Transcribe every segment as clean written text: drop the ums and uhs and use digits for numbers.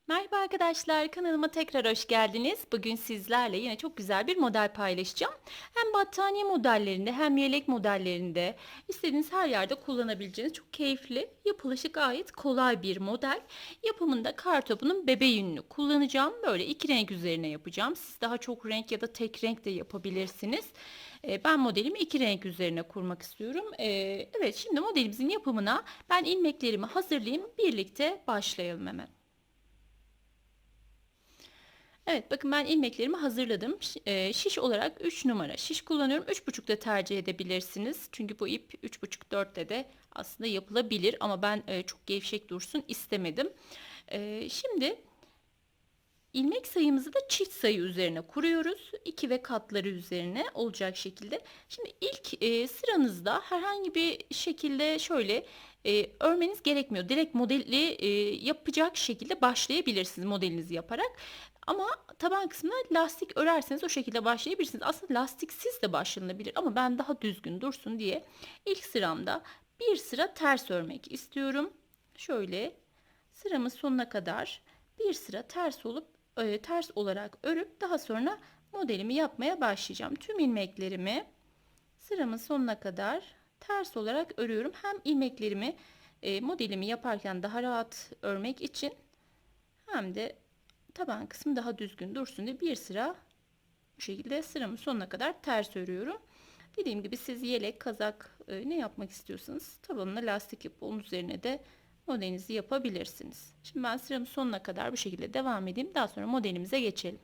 Merhaba arkadaşlar, kanalıma tekrar hoş geldiniz. Bugün sizlerle yine çok güzel bir model paylaşacağım. Hem battaniye modellerinde hem yelek modellerinde istediğiniz her yerde kullanabileceğiniz çok keyifli, yapılışı gayet kolay bir model. Yapımında kartopunun bebe yününü kullanacağım. Böyle iki renk üzerine yapacağım. Siz daha çok renk ya da tek renk de yapabilirsiniz. Ben modelimi iki renk üzerine kurmak istiyorum. Evet, şimdi modelimizin yapımına ben ilmeklerimi hazırlayayım. Birlikte başlayalım hemen. Evet, bakın ben ilmeklerimi hazırladım. Şiş olarak 3 numara şiş kullanıyorum. 3,5 da tercih edebilirsiniz. Çünkü bu ip 3,5-4'te de aslında yapılabilir ama ben çok gevşek dursun istemedim. Şimdi ilmek sayımızı da çift sayı üzerine kuruyoruz. 2 ve katları üzerine olacak şekilde. Şimdi ilk sıranızda herhangi bir şekilde şöyle örmeniz gerekmiyor. Direkt modeli yapacak şekilde başlayabilirsiniz modelinizi yaparak. Ama taban kısmına lastik örerseniz o şekilde başlayabilirsiniz. Aslında lastiksiz de başlanabilir ama ben daha düzgün dursun diye ilk sıramda bir sıra ters örmek istiyorum. Şöyle sıramın sonuna kadar bir sıra ters olup ters olarak örüp daha sonra modelimi yapmaya başlayacağım. Tüm ilmeklerimi sıramın sonuna kadar ters olarak örüyorum. Hem ilmeklerimi modelimi yaparken daha rahat örmek için hem de taban kısmı daha düzgün dursun diye bir sıra bu şekilde sıramın sonuna kadar ters örüyorum. Dediğim gibi siz yelek, kazak ne yapmak istiyorsanız tabanına lastik yapıp onun üzerine de modelinizi yapabilirsiniz. Şimdi ben sıramın sonuna kadar bu şekilde devam edeyim. Daha sonra modelimize geçelim.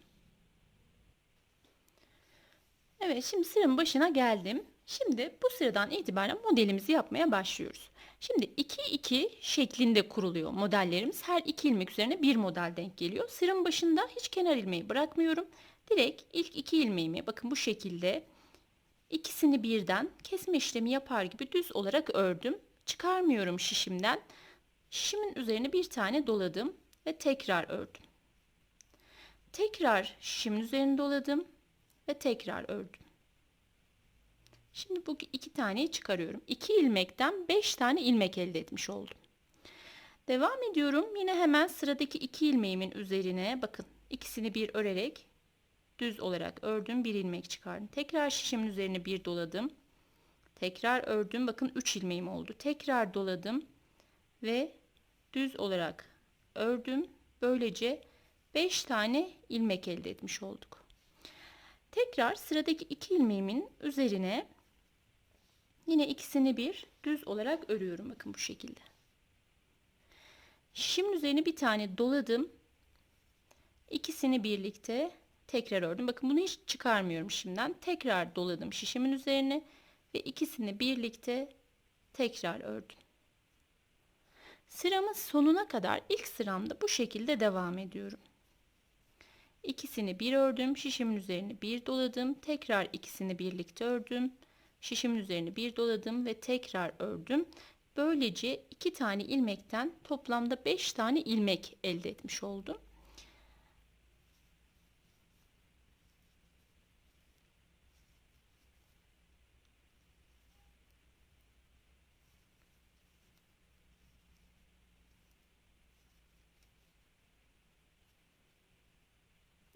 Evet, şimdi sıramın başına geldim. Şimdi bu sıradan itibaren modelimizi yapmaya başlıyoruz. Şimdi 2-2 şeklinde kuruluyor modellerimiz. Her iki ilmek üzerine bir model denk geliyor. Sıramın başında hiç kenar ilmeği bırakmıyorum. Direkt ilk iki ilmeğimi bakın bu şekilde ikisini birden kesme işlemi yapar gibi düz olarak ördüm. Çıkarmıyorum şişimden. Şişimin üzerine bir tane doladım ve tekrar ördüm. Tekrar şişimin üzerine doladım ve tekrar ördüm. Şimdi bu iki taneyi çıkarıyorum. 2 ilmekten 5 tane ilmek elde etmiş oldum. Devam ediyorum. Yine hemen sıradaki 2 ilmeğimin üzerine bakın ikisini bir örerek düz olarak ördüm. Bir ilmek çıkardım. Tekrar şişimin üzerine bir doladım. Tekrar ördüm. Bakın 3 ilmeğim oldu. Tekrar doladım ve düz olarak ördüm. Böylece 5 tane ilmek elde etmiş olduk. Tekrar sıradaki 2 ilmeğimin üzerine yine ikisini bir düz olarak örüyorum. Bakın bu şekilde. Şişimin üzerine bir tane doladım. İkisini birlikte tekrar ördüm. Bakın bunu hiç çıkarmıyorum şimdiden. Tekrar doladım şişimin üzerine ve ikisini birlikte tekrar ördüm. Sıramın sonuna kadar ilk sıramda bu şekilde devam ediyorum. İkisini bir ördüm, şişimin üzerine bir doladım, tekrar ikisini birlikte ördüm, şişimin üzerine bir doladım ve tekrar ördüm. Böylece 2 tane ilmekten toplamda 5 tane ilmek elde etmiş oldum.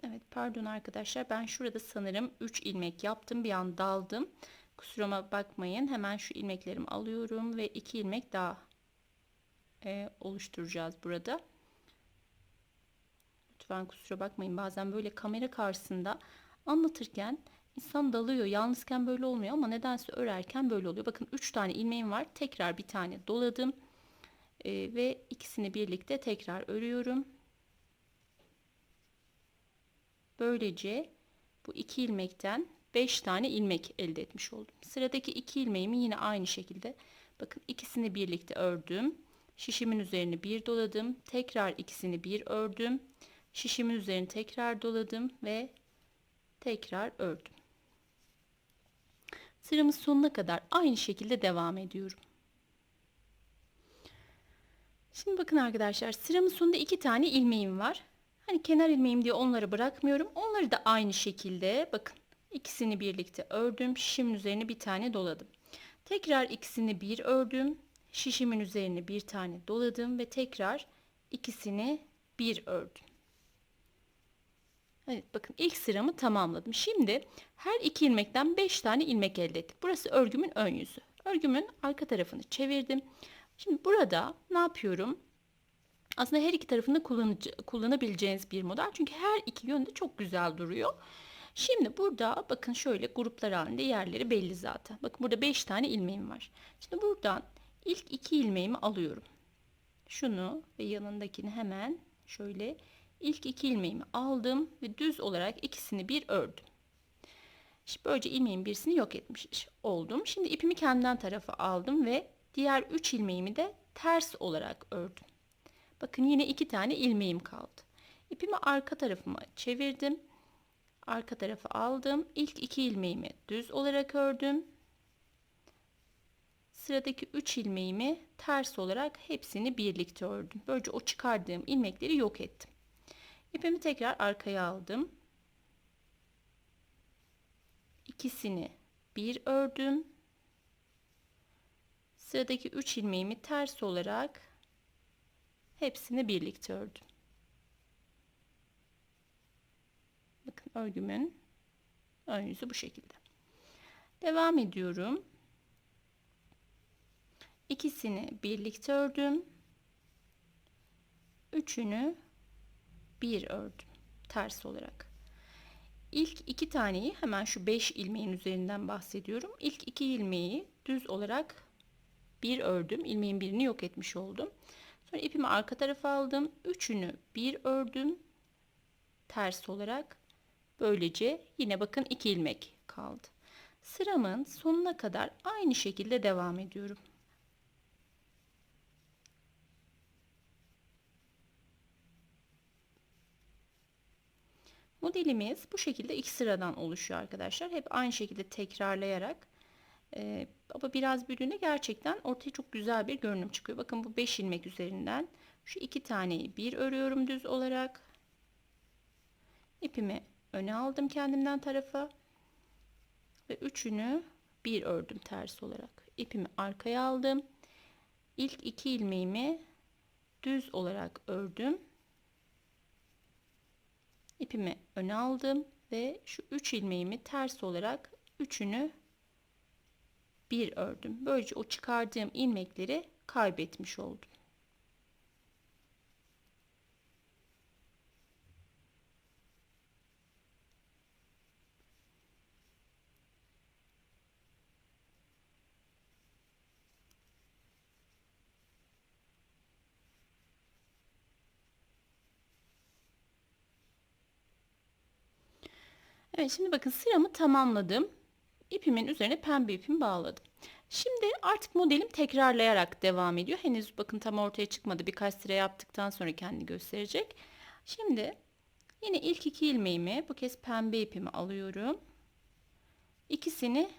Evet, pardon arkadaşlar, ben şurada sanırım 3 ilmek yaptım, bir an daldım. Kusuruma bakmayın. Hemen şu ilmeklerimi alıyorum ve 2 ilmek daha oluşturacağız burada. Lütfen kusura bakmayın. Bazen böyle kamera karşısında anlatırken insan dalıyor. Yalnızken böyle olmuyor ama nedense örerken böyle oluyor. Bakın 3 tane ilmeğim var. Tekrar bir tane doladım. Ve ikisini birlikte tekrar örüyorum. Böylece bu 2 ilmekten 5 tane ilmek elde etmiş oldum. Sıradaki 2 ilmeğimi yine aynı şekilde bakın ikisini birlikte ördüm. Şişimin üzerine bir doladım. Tekrar ikisini bir ördüm. Şişimin üzerine tekrar doladım ve tekrar ördüm. Sıramın sonuna kadar aynı şekilde devam ediyorum. Şimdi bakın arkadaşlar, sıramın sonunda 2 tane ilmeğim var. Hani kenar ilmeğim diye onları bırakmıyorum. Onları da aynı şekilde bakın ikisini birlikte ördüm. Şişimin üzerine bir tane doladım. Tekrar ikisini bir ördüm. Şişimin üzerine bir tane doladım ve tekrar ikisini bir ördüm. Evet, bakın ilk sıramı tamamladım. Şimdi her iki ilmekten 5 tane ilmek elde ettik. Burası örgümün ön yüzü. Örgümün arka tarafını çevirdim. Şimdi burada ne yapıyorum? Aslında her iki tarafını kullanabileceğiniz bir model. Çünkü her iki yönde çok güzel duruyor. Şimdi burada bakın şöyle gruplar halinde yerleri belli zaten. Bakın burada 5 tane ilmeğim var. Şimdi buradan ilk iki ilmeğimi alıyorum. Şunu ve yanındakini hemen şöyle ilk iki ilmeğimi aldım ve düz olarak ikisini bir ördüm. Şimdi böylece ilmeğin birisini yok etmiş oldum. Şimdi ipimi kendimden tarafa aldım ve diğer 3 ilmeğimi de ters olarak ördüm. Bakın yine 2 tane ilmeğim kaldı. İpimi arka tarafıma çevirdim. Arka tarafa aldım. İlk 2 ilmeğimi düz olarak ördüm. Sıradaki 3 ilmeğimi ters olarak hepsini birlikte ördüm. Böylece o çıkardığım ilmekleri yok ettim. İpimi tekrar arkaya aldım. İkisini bir ördüm. Sıradaki 3 ilmeğimi ters olarak hepsini birlikte ördüm. Bakın örgümün ön yüzü bu şekilde. Devam ediyorum. İkisini birlikte ördüm. Üçünü bir ördüm ters olarak. İlk iki taneyi hemen şu 5 ilmeğin üzerinden bahsediyorum. İlk iki ilmeği düz olarak bir ördüm. İlmeğin birini yok etmiş oldum. Sonra ipimi arka tarafa aldım. Üçünü bir ördüm ters olarak. Böylece yine bakın 2 ilmek kaldı. Sıramın sonuna kadar aynı şekilde devam ediyorum. Modelimiz bu şekilde 2 sıradan oluşuyor arkadaşlar. Hep aynı şekilde tekrarlayarak ama biraz büyüdüğünde gerçekten ortaya çok güzel bir görünüm çıkıyor. Bakın bu 5 ilmek üzerinden şu 2 taneyi bir örüyorum düz olarak. İpimi öne aldım kendimden tarafa ve üçünü bir ördüm ters olarak. İpimi arkaya aldım. İlk 2 ilmeğimi düz olarak ördüm. İpimi öne aldım ve şu 3 ilmeğimi ters olarak üçünü bir ördüm. Böylece o çıkardığım ilmekleri kaybetmiş oldum. Evet, şimdi bakın sıramı tamamladım. İpimin üzerine pembe ipimi bağladım. Şimdi artık modelim tekrarlayarak devam ediyor. Henüz bakın tam ortaya çıkmadı. Birkaç sıra yaptıktan sonra kendini gösterecek. Şimdi yine ilk 2 ilmeğimi bu kez pembe ipimi alıyorum. İkisini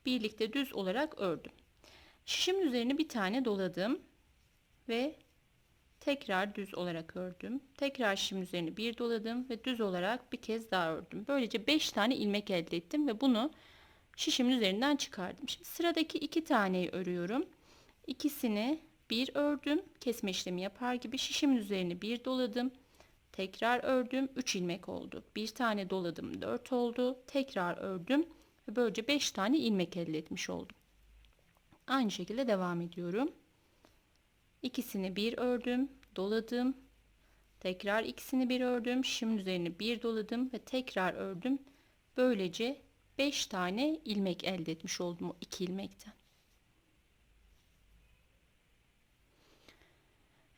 birlikte düz olarak ördüm. Şişimin üzerine bir tane doladım ve tekrar düz olarak ördüm. Tekrar şişimin üzerine bir doladım ve düz olarak bir kez daha ördüm. Böylece 5 tane ilmek elde ettim ve bunu şişimin üzerinden çıkardım. Şimdi sıradaki 2 taneyi örüyorum. İkisini bir ördüm. Kesme işlemi yapar gibi şişimin üzerine bir doladım. Tekrar ördüm. 3 ilmek oldu. Bir tane doladım. 4 oldu. Tekrar ördüm. Ve böylece 5 tane ilmek elde etmiş oldum. Aynı şekilde devam ediyorum. İkisini bir ördüm. Doladım. Tekrar ikisini bir ördüm. Şişimin üzerine bir doladım ve tekrar ördüm. Böylece 5 tane ilmek elde etmiş oldum o 2 ilmekten.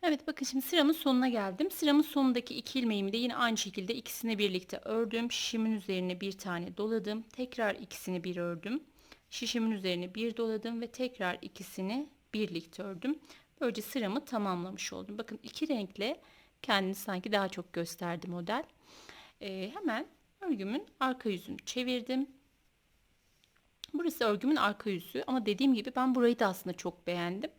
Evet, bakın şimdi sıramın sonuna geldim. Sıramın sonundaki 2 ilmeğimi de yine aynı şekilde ikisini birlikte ördüm. Şişimin üzerine bir tane doladım. Tekrar ikisini bir ördüm. Şişimin üzerine bir doladım ve tekrar ikisini birlikte ördüm. Böylece sıramı tamamlamış oldum. Bakın iki renkle kendini sanki daha çok gösterdi model. Hemen örgümün arka yüzünü çevirdim. Burası örgümün arka yüzü ama dediğim gibi ben burayı da aslında çok beğendim.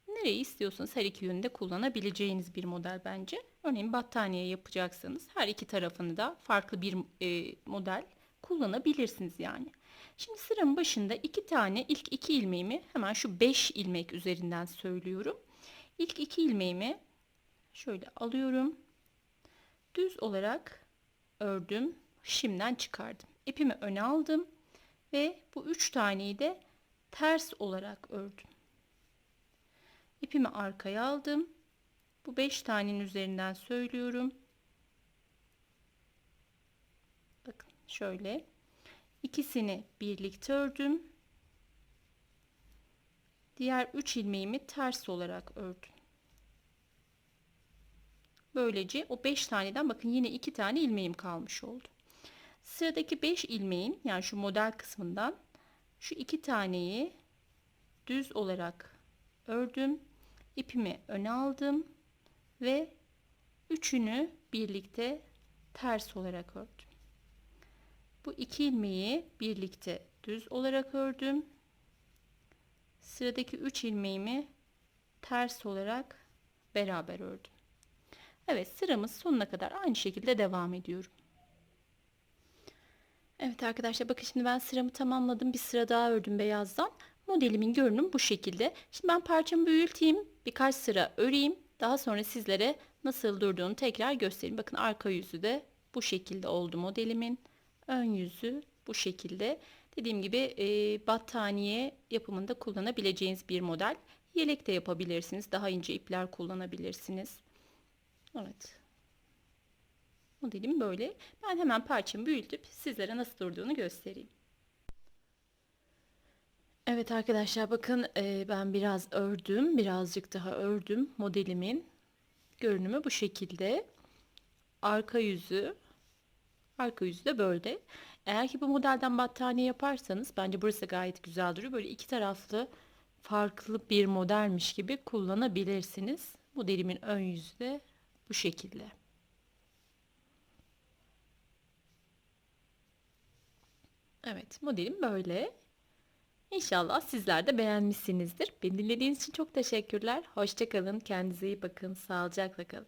Nereyi istiyorsanız her iki yönde kullanabileceğiniz bir model bence. Örneğin battaniye yapacaksanız her iki tarafını da farklı bir model kullanabilirsiniz yani. Şimdi sıramın başında iki tane ilk 2 ilmeğimi hemen şu 5 ilmek üzerinden söylüyorum. İlk 2 ilmeğimi şöyle alıyorum. Düz olarak ördüm. Şimdiden çıkardım. İpimi öne aldım ve bu 3 taneyi de ters olarak ördüm. İpimi arkaya aldım. Bu 5 tanenin üzerinden söylüyorum. Bakın şöyle. İkisini birlikte ördüm. Diğer 3 ilmeğimi ters olarak ördüm. Böylece o 5 taneden bakın yine 2 tane ilmeğim kalmış oldu. Sıradaki 5 ilmeğin, yani şu model kısmından şu 2 taneyi düz olarak ördüm. İpimi öne aldım ve üçünü birlikte ters olarak ördüm. Bu 2 ilmeği birlikte düz olarak ördüm. Sıradaki 3 ilmeğimi ters olarak beraber ördüm. Evet, sıramız sonuna kadar aynı şekilde devam ediyorum. Evet arkadaşlar, bakın şimdi ben sıramı tamamladım. Bir sıra daha ördüm beyazdan. Modelimin görünümü bu şekilde. Şimdi ben parçamı büyüteyim. Birkaç sıra öreyim. Daha sonra sizlere nasıl durduğunu tekrar göstereyim. Bakın arka yüzü de bu şekilde oldu modelimin. Ön yüzü bu şekilde. Dediğim gibi battaniye yapımında kullanabileceğiniz bir model. Yelek de yapabilirsiniz. Daha ince ipler kullanabilirsiniz. Evet. Modelim böyle. Ben hemen parçamı büyütüp sizlere nasıl durduğunu göstereyim. Evet arkadaşlar, bakın ben biraz ördüm. Birazcık daha ördüm. Modelimin görünümü bu şekilde. Arka yüzü. Arka yüzü de böyle. Eğer ki bu modelden battaniye yaparsanız bence burası gayet güzel duruyor. Böyle iki taraflı farklı bir modelmiş gibi kullanabilirsiniz. Modelimin ön yüzü de bu şekilde. Evet, modelim böyle. İnşallah sizler de beğenmişsinizdir. Beni dinlediğiniz için çok teşekkürler. Hoşça kalın, kendinize iyi bakın, sağlıcakla kalın.